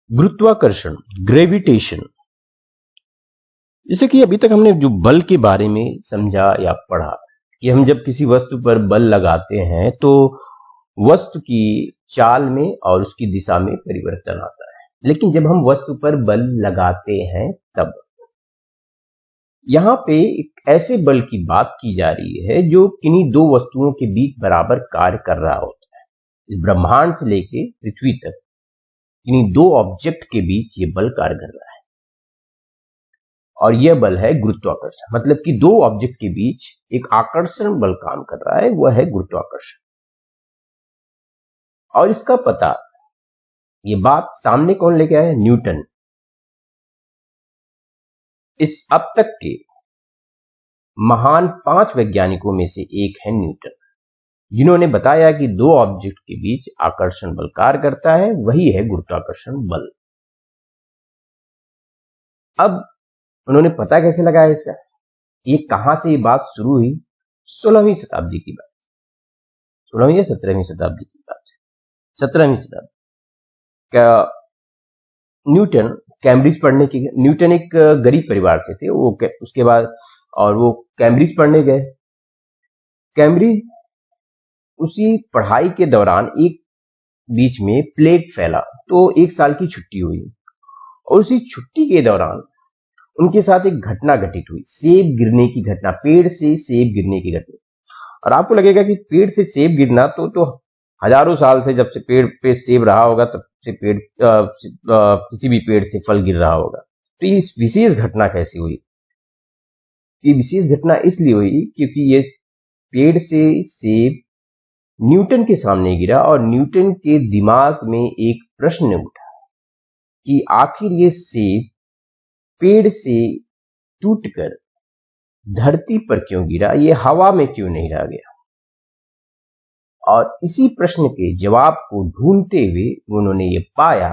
गुरुत्वाकर्षण, ग्रेविटेशन। जैसे कि अभी तक हमने जो बल के बारे में समझा या पढ़ा कि हम जब किसी वस्तु पर बल लगाते हैं तो वस्तु की चाल में और उसकी दिशा में परिवर्तन आता है। लेकिन जब हम वस्तु पर बल लगाते हैं तब यहां पे एक ऐसे बल की बात की जा रही है जो किन्हीं दो वस्तुओं के बीच बराबर कार्य कर रहा होता है। इस ब्रह्मांड से लेके पृथ्वी तक किन्हीं दो ऑब्जेक्ट के बीच ये बल कार्य कर रहा है और यह बल है गुरुत्वाकर्षण। मतलब कि दो ऑब्जेक्ट के बीच एक आकर्षण बल काम कर रहा है, वह है गुरुत्वाकर्षण। और इसका पता, ये बात सामने कौन लेके आया? न्यूटन। इस अब तक के महान 5 वैज्ञानिकों में से एक है न्यूटन, जिन्होंने बताया कि दो ऑब्जेक्ट के बीच आकर्षण बल कार्य करता है, वही है गुरुत्वाकर्षण बल। अब उन्होंने पता कैसे लगाया इसका? ये कहां से ये बात शुरू हुई? 16वीं शताब्दी की बात, 16वीं या 17वीं शताब्दी की बात है, 17वीं शताब्दी का। न्यूटन कैम्ब्रिज पढ़ने के, न्यूटन एक गरीब परिवार से थे वो, उसके बाद और वो कैम्ब्रिज पढ़ने गए। कैम्ब्रिज उसी पढ़ाई के दौरान एक बीच में प्लेग फैला, तो 1 साल की छुट्टी हुई और उसी छुट्टी के दौरान उनके साथ एक घटना घटित हुई, सेब गिरने की घटना, पेड़ से सेब गिरने की घटना। और आपको लगेगा कि पेड़ से सेब गिरना तो हजारों साल से, जब से पेड़ पे सेब रहा होगा तब से पेड़ किसी भी पेड़ से फल गिर रहा होगा। तो ये विशेष घटना कैसी हुई? ये विशेष घटना इसलिए हुई क्योंकि ये पेड़ से सेब न्यूटन के सामने गिरा और न्यूटन के दिमाग में एक प्रश्न उठा कि आखिर ये सेब पेड़ से टूटकर धरती पर क्यों गिरा, ये हवा में क्यों नहीं रह गया? और इसी प्रश्न के जवाब को ढूंढते हुए उन्होंने ये पाया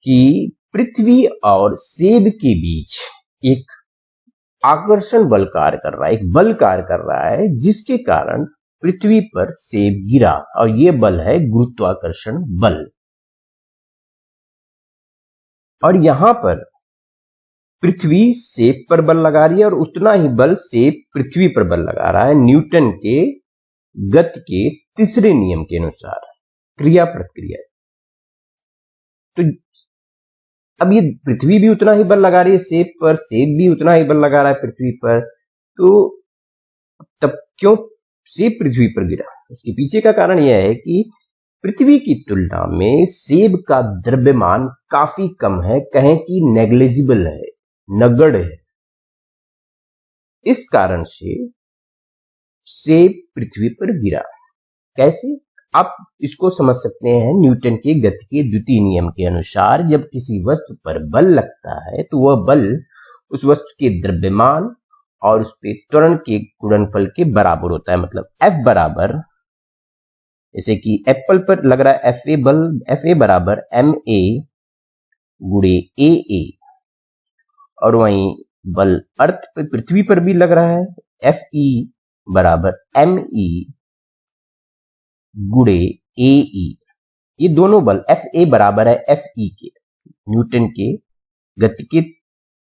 कि पृथ्वी और सेब के बीच एक आकर्षण बल कार्य कर रहा है, एक बल कार्य कर रहा है, जिसके कारण पृथ्वी पर सेब गिरा, और यह बल है गुरुत्वाकर्षण बल। और यहां पर पृथ्वी सेब पर बल लगा रही है और उतना ही बल सेब पृथ्वी पर बल लगा रहा है, न्यूटन के गति के तीसरे नियम के अनुसार, क्रिया प्रतिक्रिया। तो अब ये पृथ्वी भी उतना ही बल लगा रही है सेब पर, सेब भी उतना ही बल लगा रहा है पृथ्वी पर, तो तब क्यों सेब पृथ्वी पर गिरा? उसके पीछे का कारण यह है कि पृथ्वी की तुलना में सेब का द्रव्यमान काफी कम है, कहें कि नेग्लिजिबल है, नगण्य है। इस कारण से सेब पृथ्वी पर गिरा। कैसे? आप इसको समझ सकते हैं न्यूटन के गति के द्वितीय नियम के अनुसार, जब किसी वस्तु पर बल लगता है तो वह बल उस वस्तु के द्रव्यमान और उस पे त्वरण के गुणनफल के बराबर होता है। मतलब F बराबर, जैसे कि एप्पल पर लग रहा है FA बल, FA बराबर MA गुणे AA, और वहीं बल अर्थ पे पृथ्वी पर भी लग रहा है, FE बराबर ME गुणे AE। ये दोनों बल FA बराबर है FE के, न्यूटन के गति के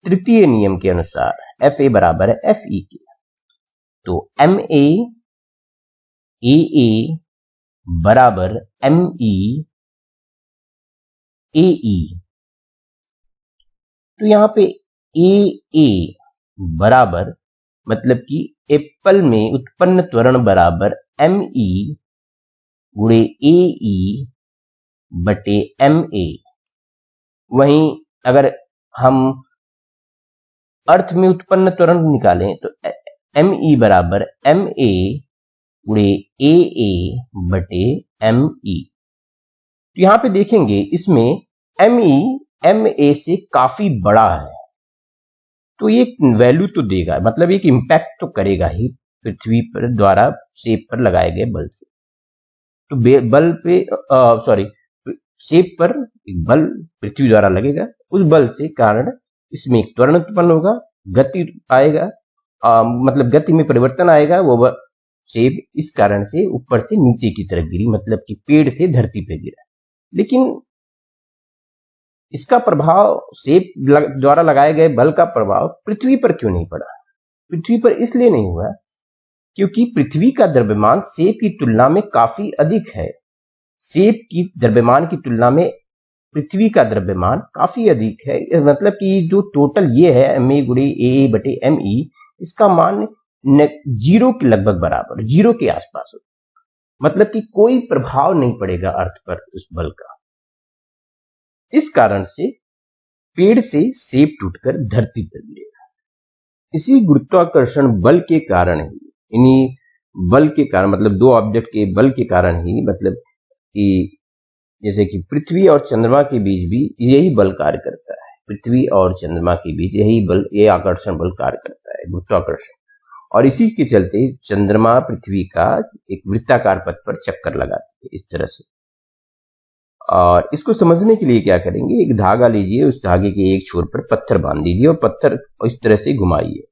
तृतीय नियम के अनुसार FA बराबर है FE के। तो MA AA बराबर ME AE। तो यहां पे AA बराबर, मतलब कि एप्पल में उत्पन्न त्वरण बराबर ME गुणे AE बटे MA। वहीं अगर हम अर्थ में उत्पन्न त्वरण निकालें तो ME बराबर MA गुणे AA बटे ME। तो यहां पे देखेंगे इसमें ME MA से काफी बड़ा है, तो ये वैल्यू तो देगा, मतलब एक इंपैक्ट तो करेगा ही पृथ्वी पर द्वारा सेब पर लगाए गए बल से। तो बल पे सेब पर एक बल पृथ्वी द्वारा लगेगा, उस बल से कारण इसमें एक त्वरण उत्पन्न होगा, गति आएगा, मतलब गति में परिवर्तन आएगा। वो सेब इस कारण से ऊपर से नीचे की तरफ गिरी, मतलब कि पेड़ से धरती पर गिरा। लेकिन इसका प्रभाव सेब द्वारा लगाए गए बल का प्रभाव पृथ्वी पर क्यों नहीं पड़ा? पृथ्वी पर इसलिए नहीं हुआ क्योंकि पृथ्वी का द्रव्यमान सेब की तुलना में काफी अधिक है। सेब की द्रव्यमान की तुलना में पृथ्वी का द्रव्यमान काफी अधिक है। मतलब कि जो टोटल ये है ma गुणे a बटे me, इसका मान 0 के लगभग बराबर, 0 के आसपास हो। मतलब कि कोई प्रभाव नहीं पड़ेगा अर्थ पर उस बल का। इस कारण से पेड़ से सेब टूटकर धरती पर गिरेगा। इसी गुरुत्वाकर्षण बल के कारण ही, इन्हीं बल के कारण, मतलब दो ऑब्जेक्ट के बल के कारण ही, मतलब कि जैसे कि पृथ्वी और चंद्रमा के बीच भी यही बल कार्य करता है। पृथ्वी और चंद्रमा के बीच यही बल, ये आकर्षण बल कार्य करता है, गुरुत्वाकर्षण। और इसी के चलते चंद्रमा पृथ्वी का एक वृत्ताकार पथ पर चक्कर लगाती है इस तरह से। और इसको समझने के लिए क्या करेंगे, एक धागा लीजिए, उस धागे के एक छोर पर पत्थर बांध दीजिए और पत्थर इस तरह से घुमाइए।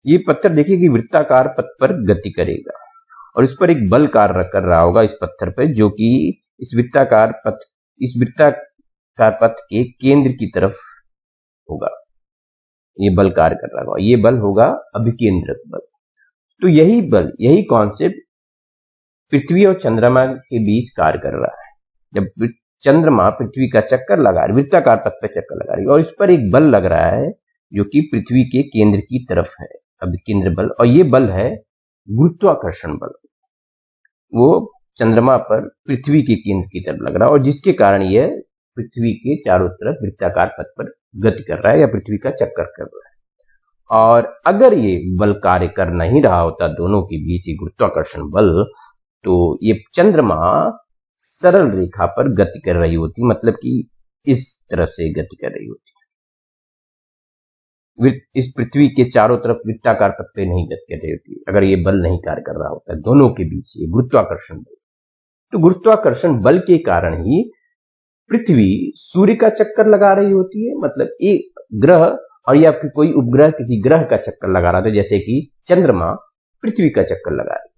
ये पत्थर देखिए कि वृत्ताकार पथ पर गति करेगा और इस पर एक बल कार्य कर रहा होगा इस पत्थर पर, जो कि इस वृत्ताकार पथ के केंद्र की तरफ होगा। ये बल कार्य कर रहा होगा, ये बल होगा अभिकेंद्रक बल। तो यही बल, यही कॉन्सेप्ट पृथ्वी और चंद्रमा के बीच कार्य कर रहा है। जब चंद्रमा पृथ्वी का चक्कर लगा रही, वृत्ताकार पथ पर चक्कर लगा रही, और इस पर एक बल लग रहा है जो कि पृथ्वी के केंद्र की तरफ है, अभिकेंद्र बल। और ये बल है गुरुत्वाकर्षण बल। वो चंद्रमा पर पृथ्वी के केंद्र की तरफ लग रहा है और जिसके कारण यह पृथ्वी के चारों तरफ वृत्ताकार पथ पर गति कर रहा है या पृथ्वी का चक्कर कर रहा है। और अगर ये बल कार्य कर नहीं रहा होता दोनों के बीच, गुरुत्वाकर्षण बल, तो ये चंद्रमा सरल रेखा पर गति कर रही होती, मतलब कि इस तरह से गति कर रही होती, इस पृथ्वी के चारों तरफ वृत्ताकार पथ पे नहीं गति कर रही होती अगर ये बल नहीं कार्य कर रहा होता दोनों के बीच, ये गुरुत्वाकर्षण बल। तो गुरुत्वाकर्षण बल के कारण ही पृथ्वी सूर्य का चक्कर लगा रही होती है, मतलब एक ग्रह, और या फिर कोई उपग्रह किसी ग्रह का चक्कर लगा रहा था, जैसे कि चंद्रमा पृथ्वी का चक्कर लगा रही है।